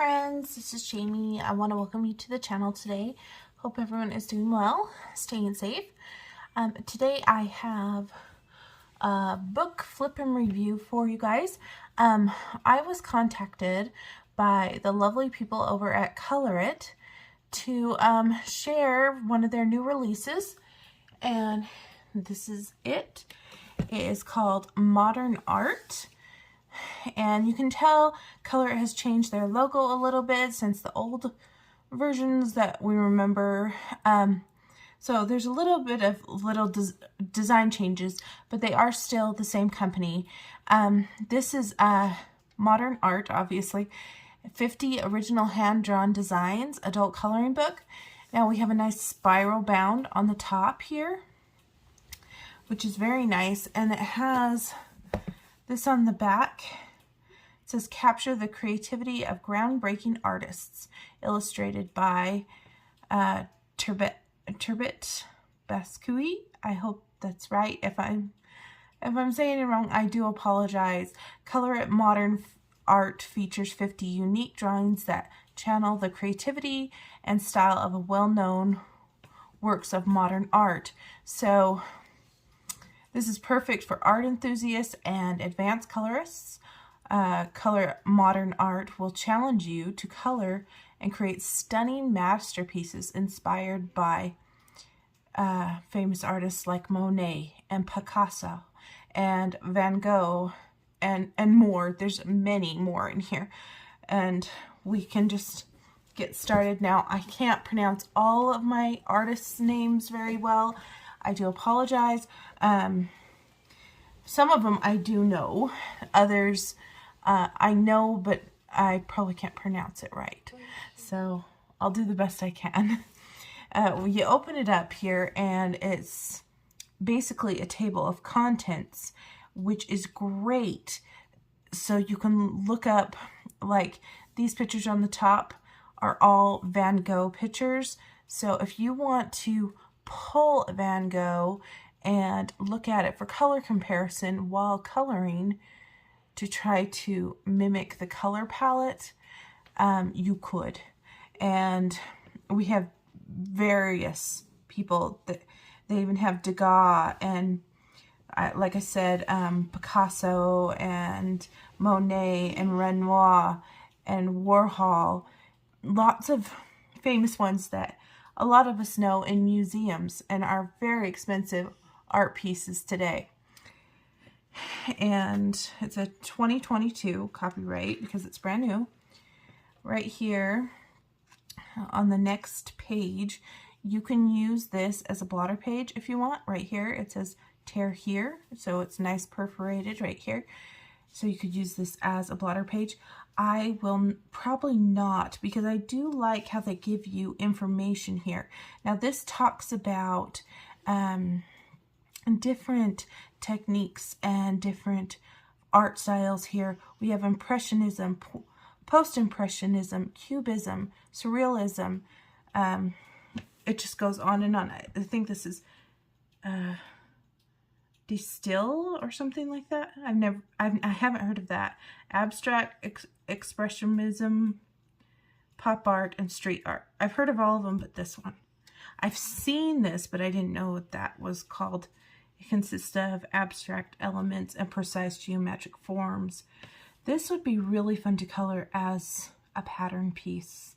friends, this is Jamie. I want to welcome you to the channel today. Hope everyone is doing well, staying safe. Today I have a book flip and review for you guys. I was contacted by the lovely people over at Color It to share one of their new releases, and this is it. It is called Modern Art. And you can tell Color It has changed their logo a little bit since the old versions that we remember. So there's a little bit of design changes, but they are still the same company. This is Modern Art, obviously. 50 original hand-drawn designs, adult coloring book. Now we have a nice spiral bound on the top here, which is very nice, and it has this on the back. It says, "Capture the creativity of groundbreaking artists," illustrated by Turbet Bascui. I hope that's right. If I'm saying it wrong, I do apologize. Color It Modern Art features 50 unique drawings that channel the creativity and style of a well-known works of modern art. So this is perfect for art enthusiasts and advanced colorists. Color Modern Art will challenge you to color and create stunning masterpieces inspired by famous artists like Monet and Picasso and Van Gogh and more. There's many more in here. And we can just get started now. I can't pronounce all of my artists' names very well. I do apologize. Some of them I do know. Others I know, but I probably can't pronounce it right. So I'll do the best I can. You open it up here, and it's basically a table of contents, which is great. So you can look up, like, these pictures on the top are all Van Gogh pictures. So if you want to pull Van Gogh and look at it for color comparison while coloring to try to mimic the color palette, you could. And we have various people that they even have Degas and like I said, Picasso and Monet and Renoir and Warhol. Lots of famous ones that a lot of us know in museums and are very expensive art pieces today. And it's a 2022 copyright because it's brand new. Right here on the next page, you can use this as a blotter page if you want. Right here it says "tear here," so it's nice perforated right here. So you could use this as a blotter page. I will probably not, because I do like how they give you information here. Now this talks about different techniques and different art styles here. We have Impressionism, Post-Impressionism, Cubism, Surrealism. It just goes on and on. I think this is Distill or something like that. I haven't heard of that. Abstract, Expressionism, Pop art, and street art. I've heard of all of them, but this one. I've seen this, but I didn't know what that was called. It consists of abstract elements and precise geometric forms. This would be really fun to color as a pattern piece.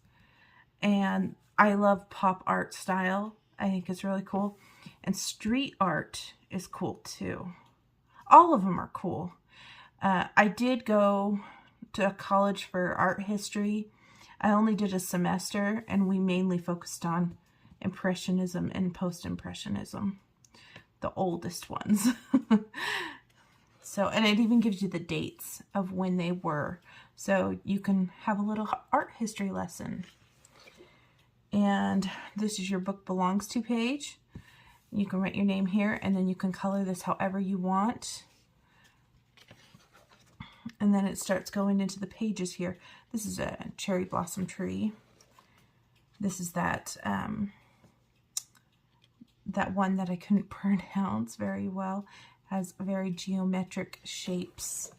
And I love pop art style. I think it's really cool. And street art is cool too. All of them are cool. I did go to college for art history. I only did a semester, and we mainly focused on Impressionism and Post-Impressionism, the oldest ones. So, and it even gives you the dates of when they were, so you can have a little art history lesson. And this is your book belongs to page. You can write your name here, and then you can color this however you want. And then it starts going into the pages here. This is a cherry blossom tree. This is that that one that I couldn't pronounce very well. Has very geometric shapes.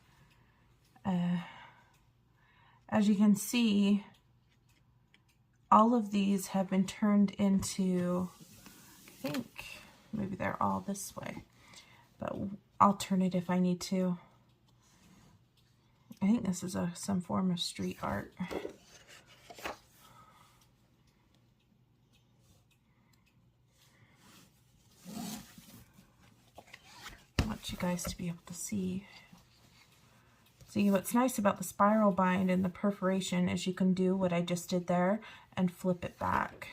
As you can see, all of these have been turned into, I think maybe they're all this way, but I'll turn it if I need to. I think this is some form of street art. I want you guys to be able to see. See, what's nice about the spiral bind and the perforation is you can do what I just did there and flip it back.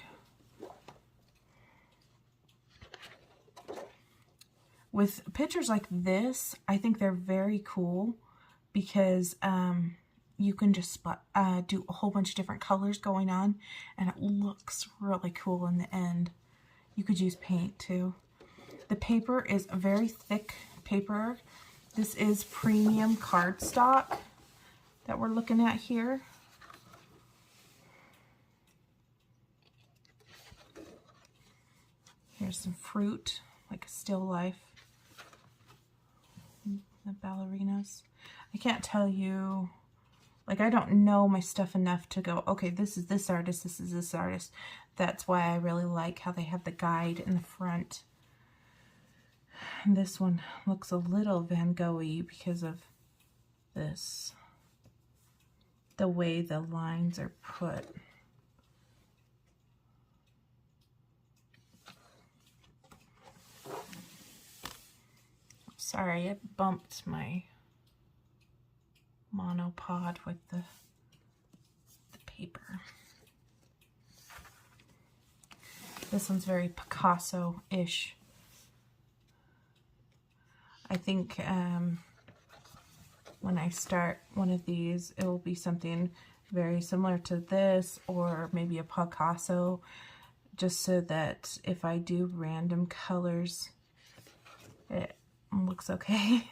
With pictures like this, I think they're very cool because you can just do a whole bunch of different colors going on, and it looks really cool in the end. You could use paint too. The paper is a very thick paper. This is premium cardstock that we're looking at here. Here's some fruit, like a still life. The ballerinas. I can't tell you, like, I don't know my stuff enough to go, okay, this is this artist, this is this artist. That's why I really like how they have the guide in the front. This one looks a little Van Gogh-y because of this, the way the lines are put. Sorry, I bumped my monopod with the paper. This one's very Picasso-ish. I think when I start one of these, it will be something very similar to this, or maybe a Picasso, just so that if I do random colors, it looks okay.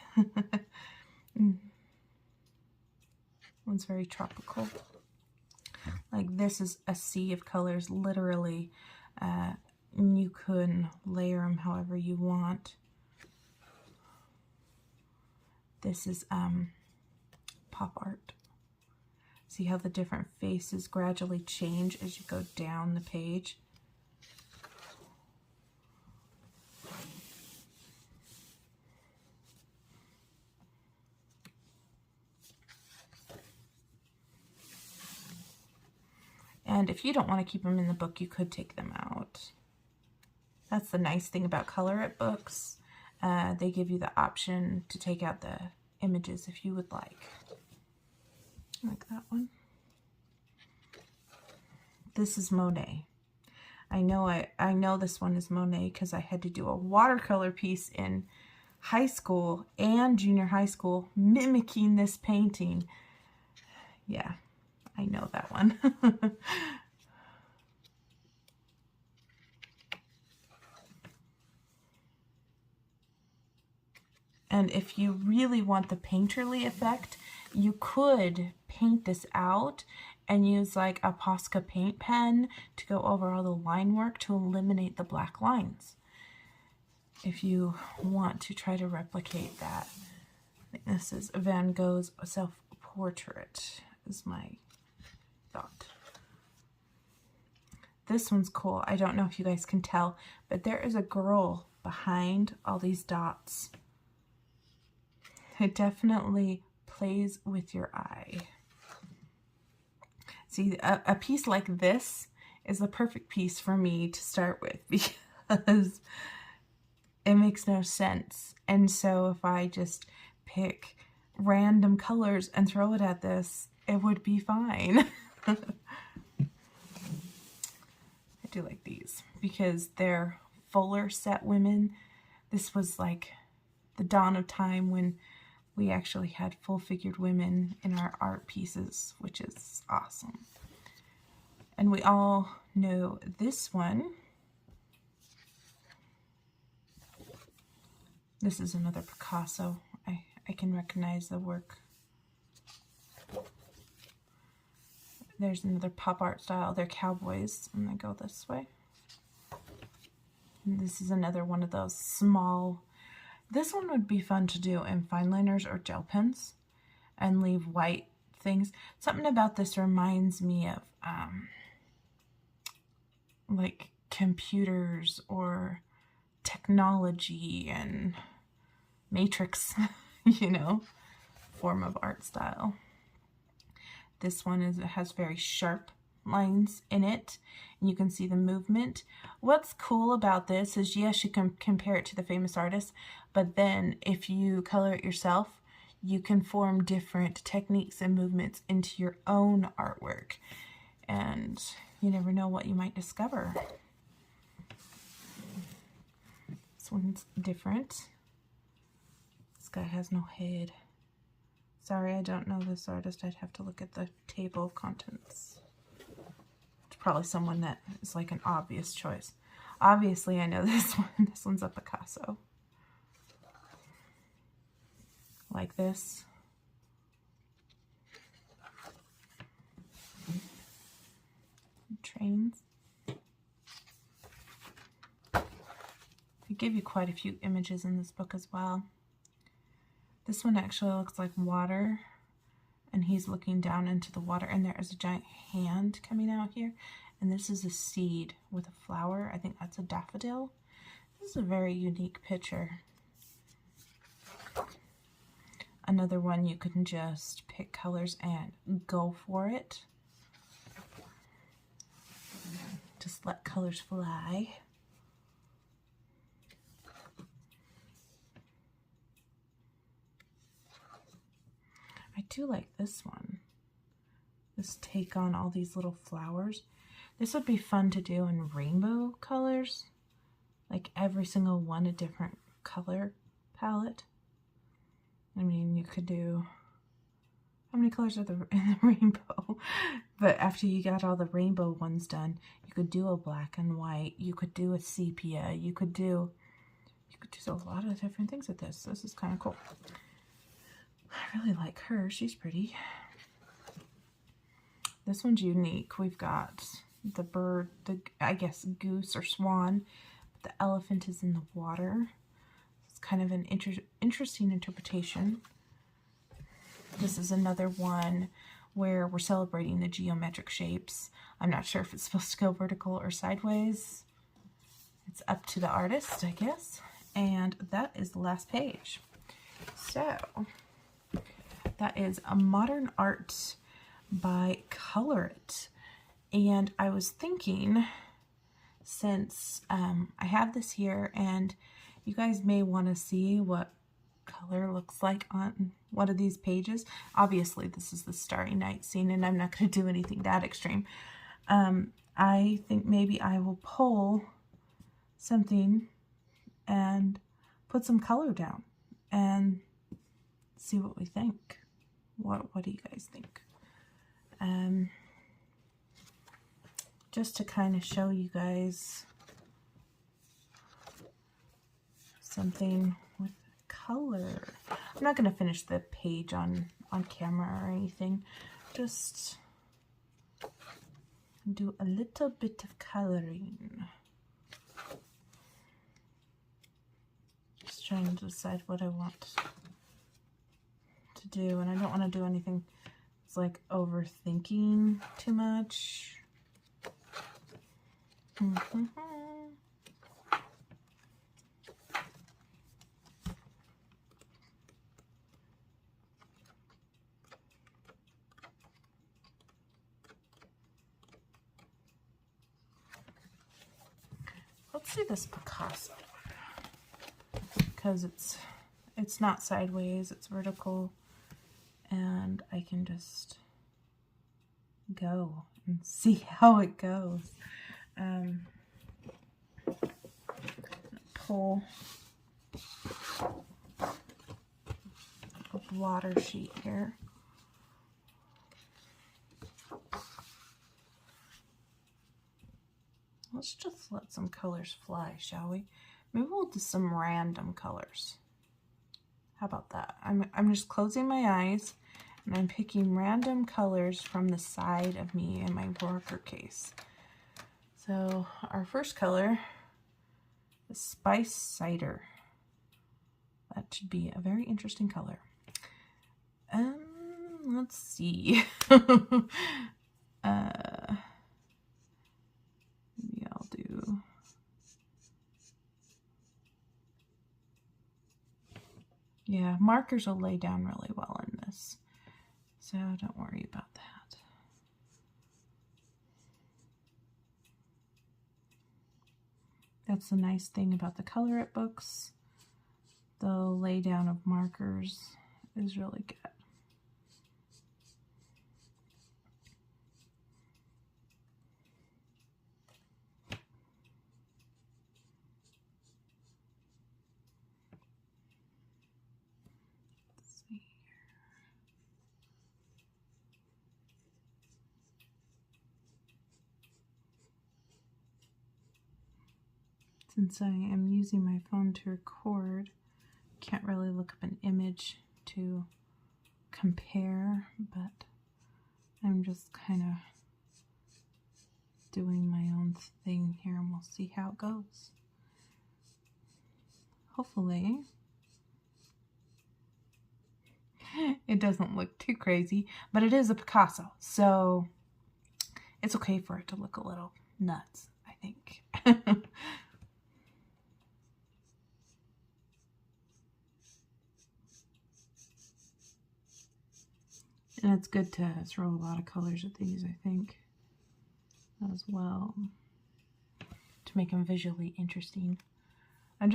One's very tropical. Like, this is a sea of colors, literally. You can layer them however you want. This is pop art. See how the different faces gradually change as you go down the page? And if you don't want to keep them in the book, you could take them out. That's the nice thing about Colorit books. They give you the option to take out the images if you would like. Like that one. This is Monet. I know this one is Monet because I had to do a watercolor piece in high school and junior high school mimicking this painting. Yeah, I know that one. And if you really want the painterly effect, you could paint this out and use like a Posca paint pen to go over all the line work to eliminate the black lines. If you want to try to replicate that. I think this is Van Gogh's self-portrait, is my thought. This one's cool. I don't know if you guys can tell, but there is a girl behind all these dots. It definitely plays with your eye. See, a piece like this is the perfect piece for me to start with because it makes no sense. And so if I just pick random colors and throw it at this, it would be fine. I do like these because they're fuller set women. This was like the dawn of time when we actually had full-figured women in our art pieces, which is awesome. And we all know this one. This is another Picasso. I can recognize the work. There's another pop art style. They're cowboys, and they go this way. And this is another one of those small. This one would be fun to do in fine liners or gel pens and leave white things. Something about this reminds me of like computers or technology and Matrix, you know, form of art style. This one has very sharp lines in it, and you can see the movement. What's cool about this is, yes, you can compare it to the famous artist, but then if you color it yourself, you can form different techniques and movements into your own artwork, and you never know what you might discover. This one's different. This guy has no head. Sorry, I don't know this artist. I'd have to look at the table of contents. It's probably someone that is like an obvious choice. Obviously, I know this one. This one's a Picasso. Like this. Trains. I give you quite a few images in this book as well. This one actually looks like water, and he's looking down into the water, and there is a giant hand coming out here, and this is a seed with a flower. I think that's a daffodil. This is a very unique picture. Another one you can just pick colors and go for it. Just let colors fly. I do like this one. This take on all these little flowers. This would be fun to do in rainbow colors. Like every single one a different color palette. I mean, you could do... How many colors are there in the rainbow? But after you got all the rainbow ones done, you could do a black and white. You could do a sepia. You could do a lot of different things with this. This is kind of cool. I really like her. She's pretty. This one's unique. We've got the bird, I guess goose or swan. The elephant is in the water. It's kind of an interesting interpretation. This is another one where we're celebrating the geometric shapes. I'm not sure if it's supposed to go vertical or sideways. It's up to the artist, I guess. And that is the last page. So that is a Modern Art by Color It. And I was thinking, since I have this here, and you guys may want to see what color looks like on one of these pages. Obviously, this is the Starry Night scene, and I'm not going to do anything that extreme. I think maybe I will pull something and put some color down and see what we think. What do you guys think? Just to kind of show you guys something with color. I'm not going to finish the page on camera or anything. Just do a little bit of coloring. Just trying to decide what I want to do, and I don't want to do anything that's like overthinking too much. Let's see this Picasso, because it's not sideways, it's vertical, and I can just go and see how it goes. Pull a blotter sheet here. Let's just let some colors fly, shall we? Maybe we'll do some random colors. How about that? I'm just closing my eyes, and I'm picking random colors from the side of me in my marker case. So our first color is Spice Cider. That should be a very interesting color. Let's see. Maybe I'll Yeah, markers will lay down really well in this, so don't worry about that. That's the nice thing about the Color It books. The laydown of markers is really good. Let's see here. Since I am using my phone to record, can't really look up an image to compare, but I'm just kind of doing my own thing here, and we'll see how it goes. Hopefully it doesn't look too crazy, but it is a Picasso, so it's okay for it to look a little nuts, I think. And it's good to throw a lot of colors at these, I think, as well, to make them visually interesting. I'm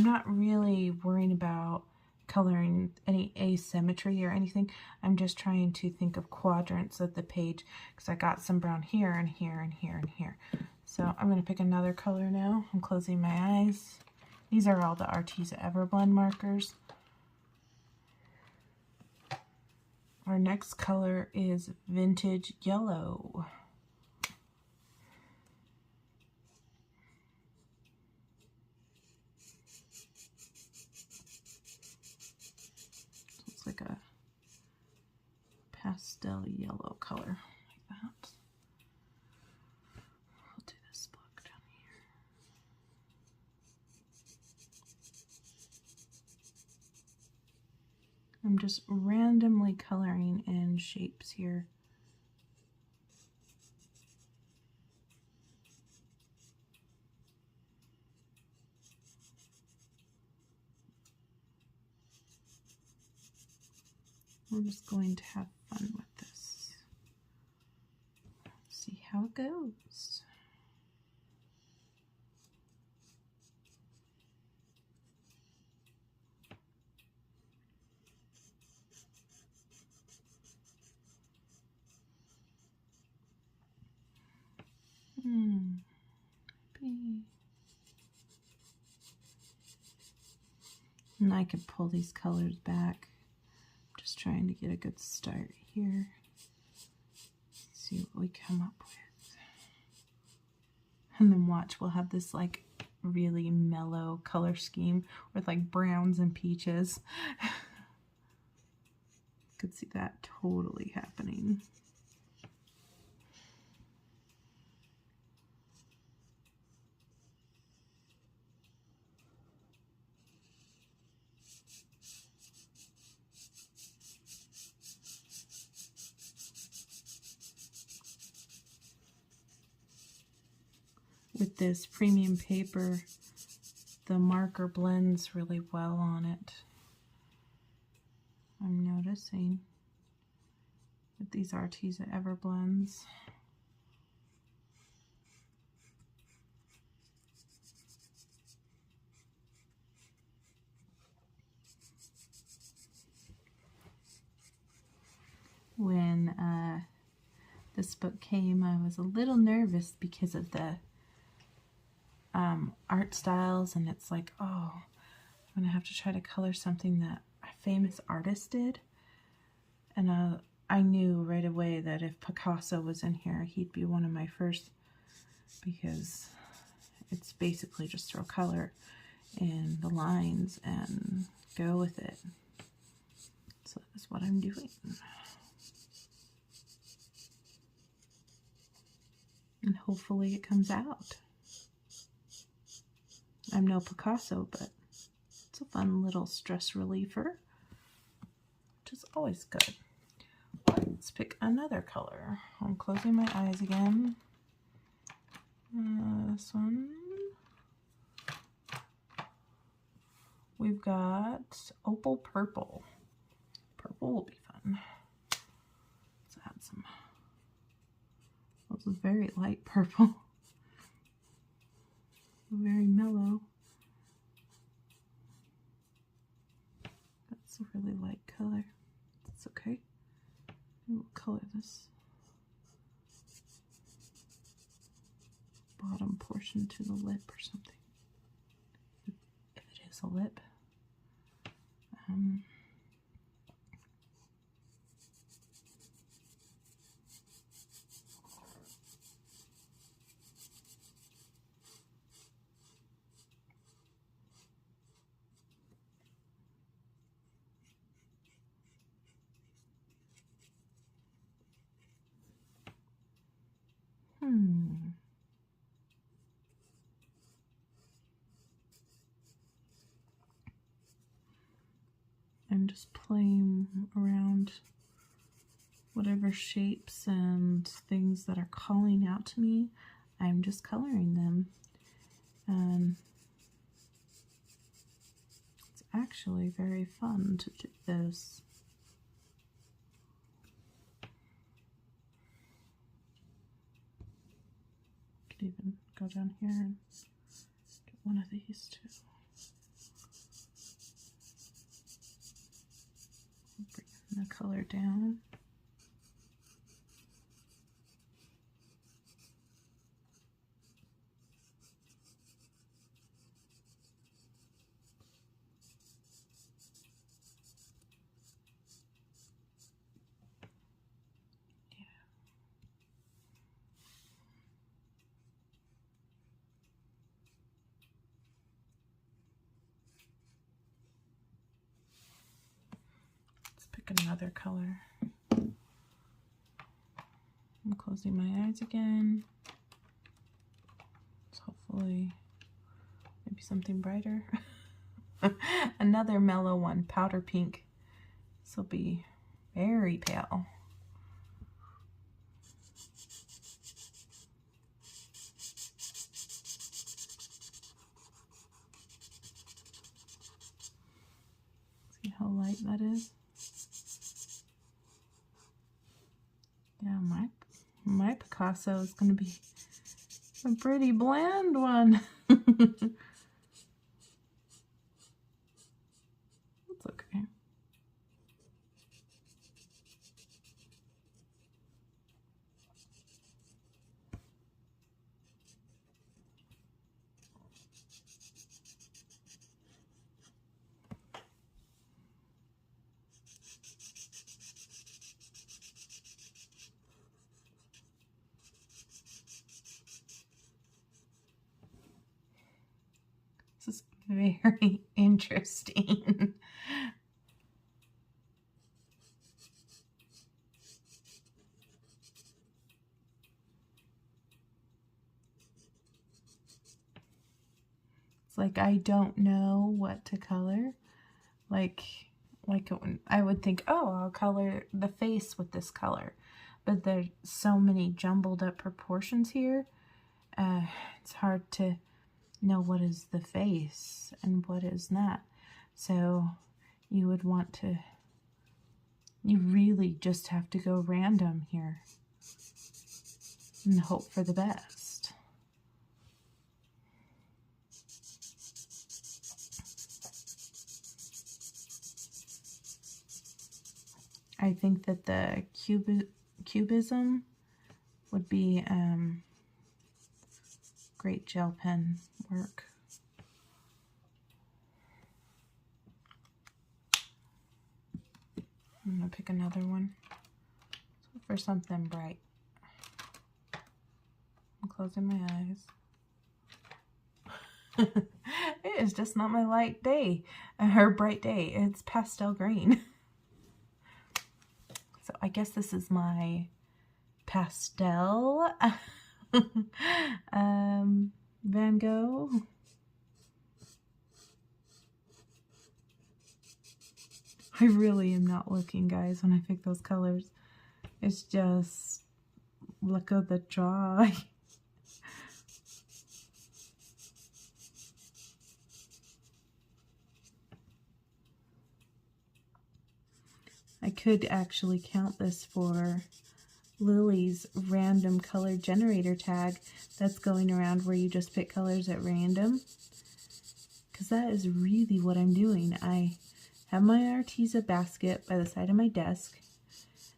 not really worrying about coloring any asymmetry or anything. I'm just trying to think of quadrants of the page, because I got some brown here and here and here and here. So I'm going to pick another color now. I'm closing my eyes. These are all the Arteza Everblend markers. Our next color is Vintage Yellow. It's like a pastel yellow color, like that. I'll do this book down here. I'm just randomly coloring in shapes here. We're just going to have fun with this. Let's see how it goes. Maybe. And I could pull these colors back. Just trying to get a good start here. See what we come up with. And then watch, we'll have this like really mellow color scheme with like browns and peaches. Could see that totally happening. With this premium paper, the marker blends really well on it. I'm noticing with these Arteza Everblends. When this book came, I was a little nervous because of the art styles, and it's like, oh, I'm gonna have to try to color something that a famous artist did. And I knew right away that if Picasso was in here, he'd be one of my first, because it's basically just throw color in the lines and go with it. So that's what I'm doing. And hopefully it comes out. I'm no Picasso, but it's a fun little stress reliever, which is always good. Let's pick another color. I'm closing my eyes again. This one. we've got Opal Purple. Purple will be fun. Let's add some. This is very light purple. Very mellow. That's a really light color. That's okay. We'll color this bottom portion to the lip or something. If it is a lip. I'm just playing around whatever shapes and things that are calling out to me. I'm just coloring them. It's actually very fun to do this. Could even go down here and get one of these too. Bring the color down. Another color. I'm closing my eyes again. So hopefully maybe something brighter. Another mellow one, powder pink. This will be very pale. See how light that is? Yeah, my Picasso is going to be a pretty bland one. That's okay. This is very interesting. It's like I don't know what to color. Like I would think, oh, I'll color the face with this color. But there's so many jumbled up proportions here. It's hard to know what is the face and what is not. So you would want to, you really just have to go random here and hope for the best. I think that the cubism would be great gel pen work. I'm gonna pick another one for something bright. I'm closing my eyes. It is just not my light day, or bright day. It's pastel green. So I guess this is my pastel Van Gogh. I really am not looking, guys, when I pick those colors. It's just look at the draw. I could actually count this for Lily's random color generator tag that's going around where you just pick colors at random. Because that is really what I'm doing. I have my Arteza basket by the side of my desk,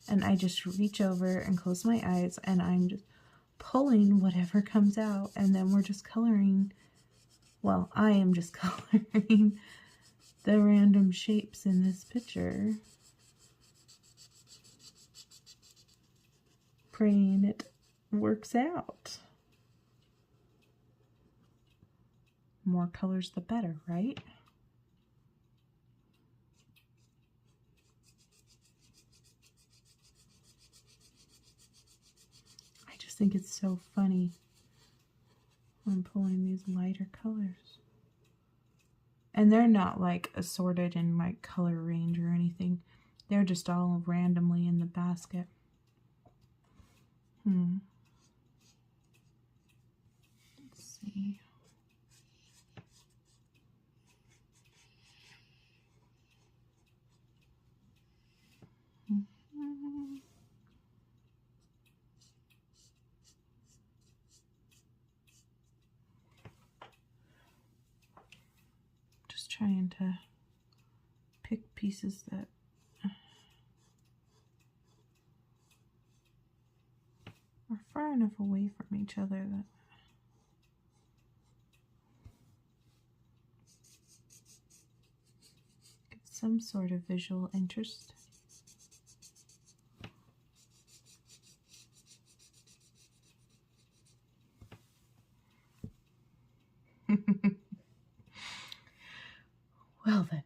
and I just reach over and close my eyes, and I'm just pulling whatever comes out, and then we're just coloring. Well, I am just coloring the random shapes in this picture, praying it works out. More colors the better, right? I just think it's so funny when pulling these lighter colors. And they're not like assorted in my color range or anything. They're just all randomly in the basket. Let's see. Just trying to pick pieces that are far enough away from each other that get some sort of visual interest. Well then.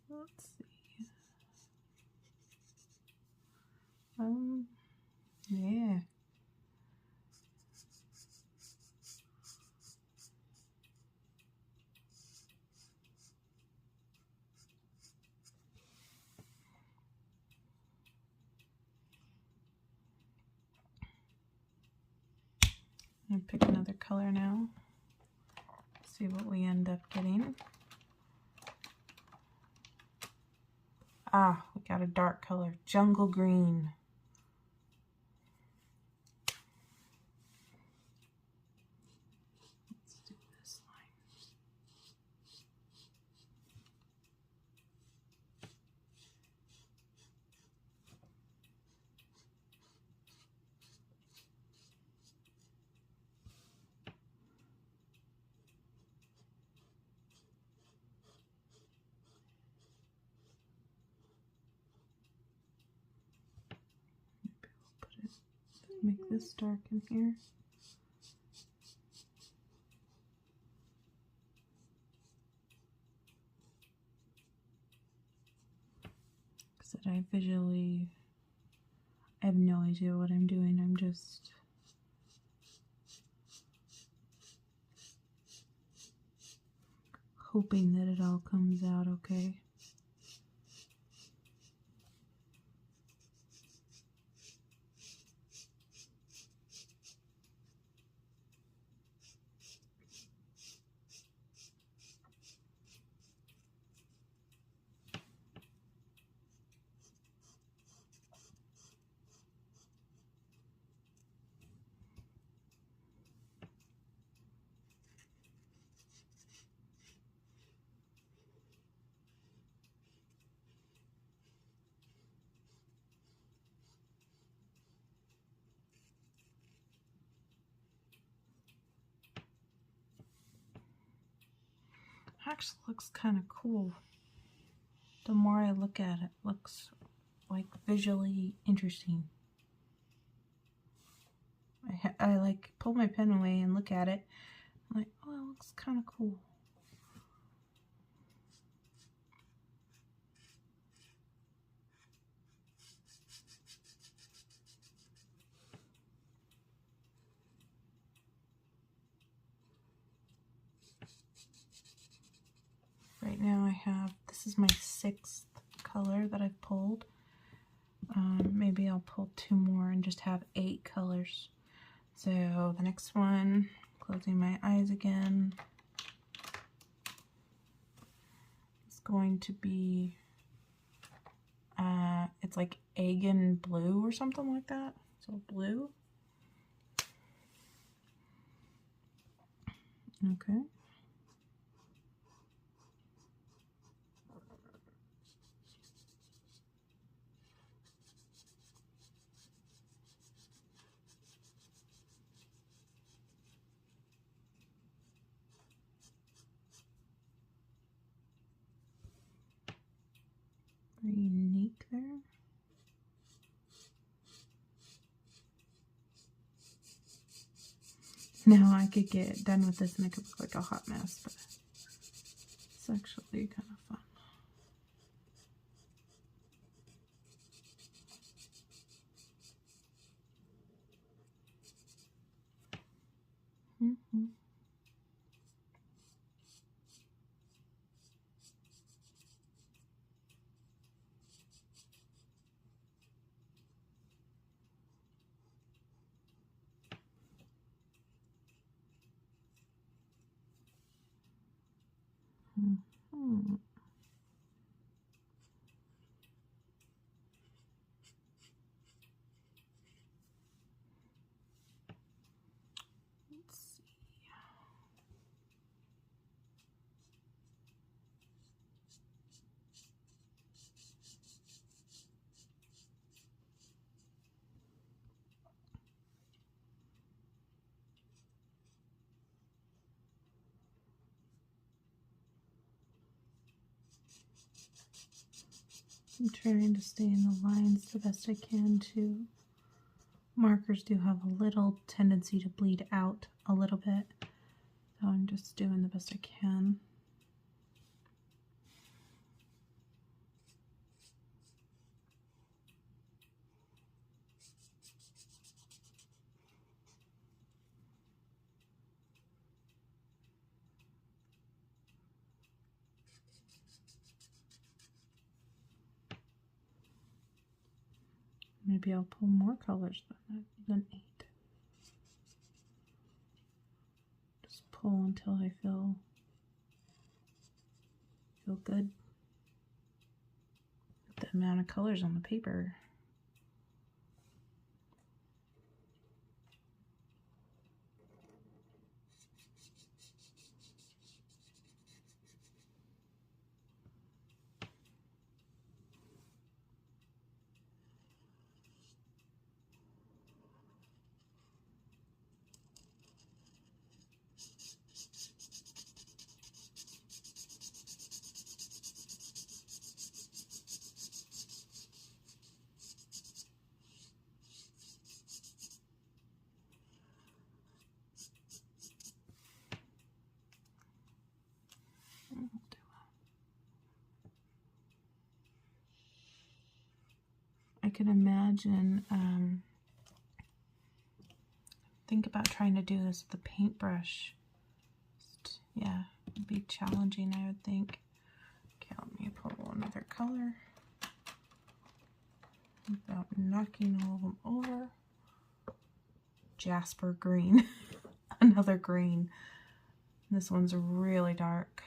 Let's see. Yeah. I'm gonna pick another color now. See what we end up getting. Ah, we got a dark color, jungle green. Let's do this line. Make this dark in here. So that I have no idea what I'm doing. I'm just hoping that it all comes out okay. Actually looks kind of cool. The more I look at it, looks like visually interesting. I like pull my pen away and look at it. I'm like, oh, it looks kind of cool. Right now I have, this is my 6th color that I've pulled. Maybe I'll pull 2 more and just have 8 colors. So the next one, closing my eyes again. It's going to be, it's like egg and blue or something like that. So blue. Okay. Very unique there. Now I could get done with this and it could look like a hot mess, but it's actually kind of fun. Mm-hmm. Mm-hmm. Let's see. I'm trying to stay in the lines the best I can too. Markers do have a little tendency to bleed out a little bit, so I'm just doing the best I can. Maybe I'll pull more colors than 8. Just pull until I feel good with the amount of colors on the paper. I can imagine, think about trying to do this with a paintbrush. Yeah, it'd be challenging, I would think. Okay, let me pull another color without knocking all of them over. Jasper green, another green. This one's really dark.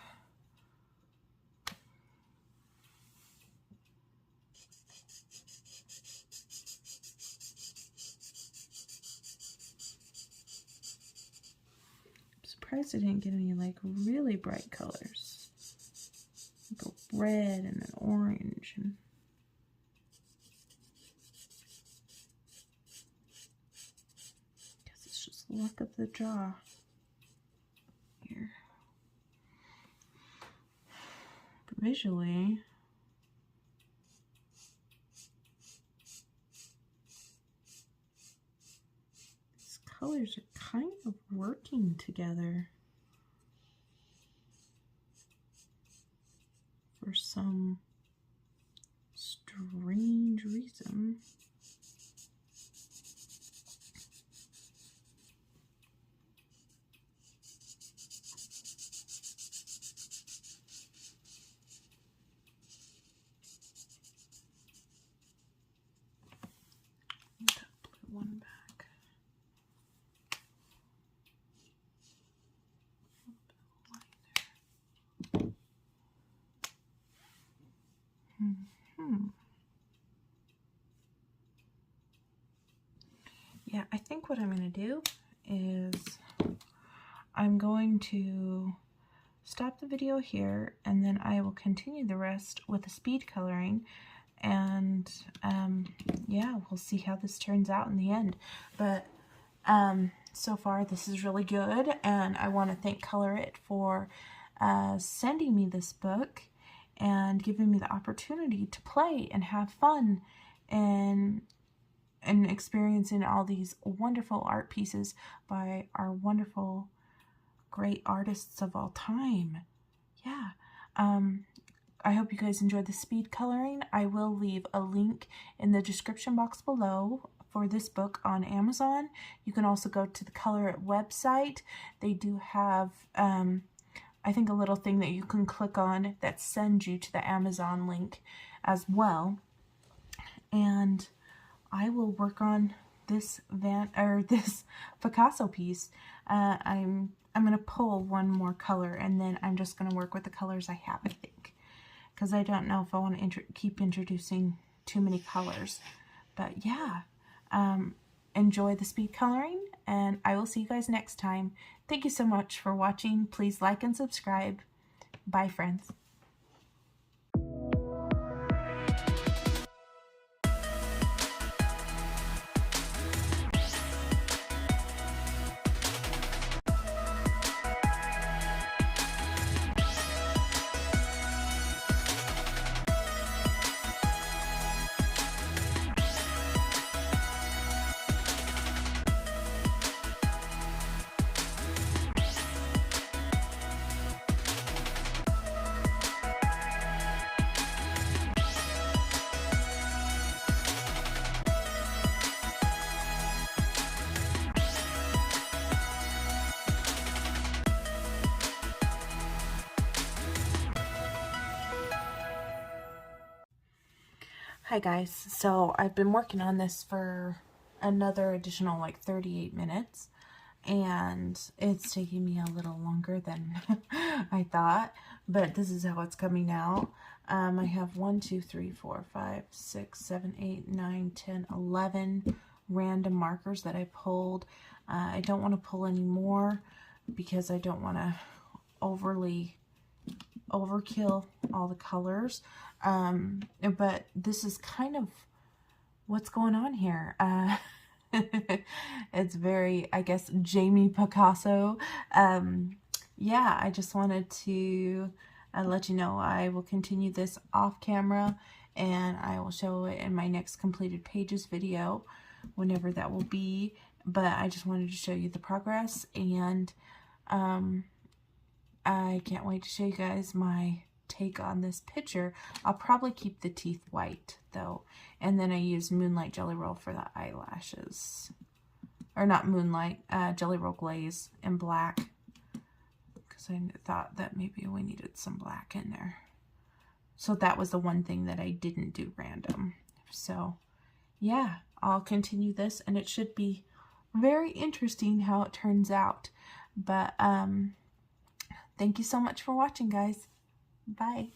I'm surprised I didn't get any like really bright colors, like a red and an orange. And I guess it's just luck of the draw here. But visually, these colors are kind of working together for some strange reason. Put that blue one back. think what I'm going to do is I'm going to stop the video here, and then I will continue the rest with the speed coloring, and yeah, we'll see how this turns out in the end. But so far this is really good, and I want to thank Color It for sending me this book and giving me the opportunity to play and have fun and experiencing all these wonderful art pieces by our wonderful, great artists of all time. Yeah. I hope you guys enjoyed the speed coloring. I will leave a link in the description box below for this book on Amazon. You can also go to the Color It website. They do have, I think, a little thing that you can click on that sends you to the Amazon link as well. And I will work on this this Picasso piece. I'm going to pull one more color, and then I'm just going to work with the colors I have, I think, because I don't know if I want to keep introducing too many colors. But yeah, enjoy the speed coloring, and I will see you guys next time. Thank you so much for watching. Please like and subscribe. Bye, friends. Hi guys, so I've been working on this for another additional like 38 minutes, and it's taking me a little longer than I thought, but this is how it's coming out. I have 1, 2, 3, 4, 5, 6, 7, 8, 9, 10, 11 random markers that I pulled. I don't want to pull any more because I don't want to overkill all the colors, but this is kind of what's going on here. It's very, I guess, Jamie Picasso. Yeah, I just wanted to let you know I will continue this off camera, and I will show it in my next completed pages video, whenever that will be. But I just wanted to show you the progress, and I can't wait to show you guys my take on this picture. I'll probably keep the teeth white though, and then I use Moonlight Jelly Roll for the eyelashes, or not Moonlight, Jelly Roll Glaze in black, because I thought that maybe we needed some black in there. So that was the one thing that I didn't do random. So yeah, I'll continue this, and it should be very interesting how it turns out. But thank you so much for watching, guys. Bye.